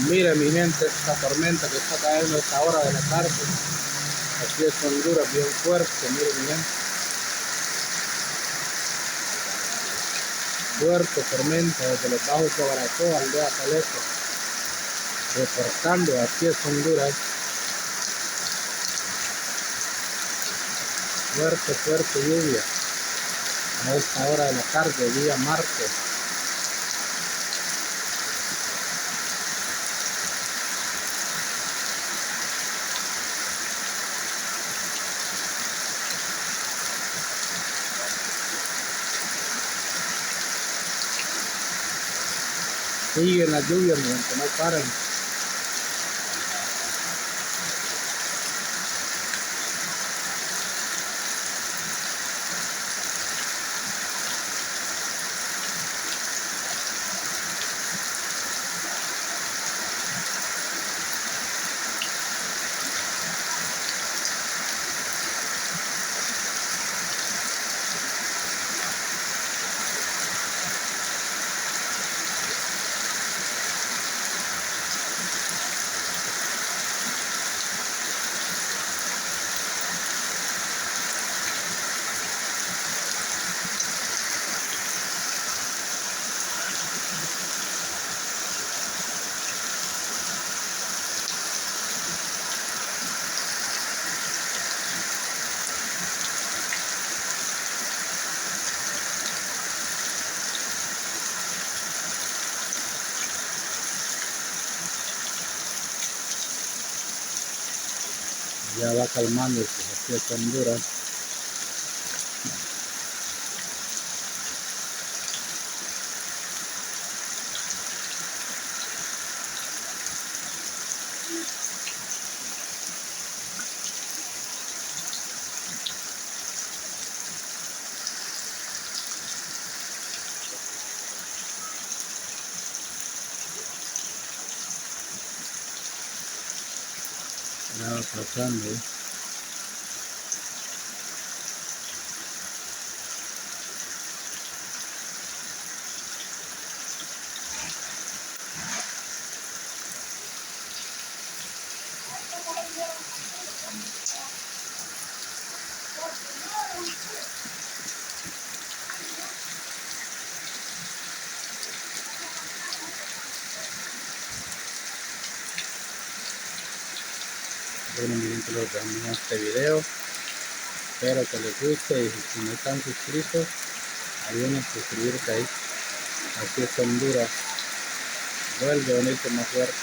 Mire mi gente, esta tormenta que está cayendo a esta hora de la tarde. Aquí es Honduras bien fuerte, mire mi gente. Fuerte tormenta desde los bajos de Baracoa, aldea Paleto. Reportando, aquí es Honduras. Fuerte lluvia. A esta hora de la tarde, día martes. Siguen las lluvias, mi gente, no paren. Ya va calmando, aquí es Honduras. Ya va pasando. Bueno, mi gente, los dejamos en este video. Espero que les guste y si no están suscritos, ayúdenme a suscribirse ahí. Aquí es Honduras. Vuelve a unirse más fuerte.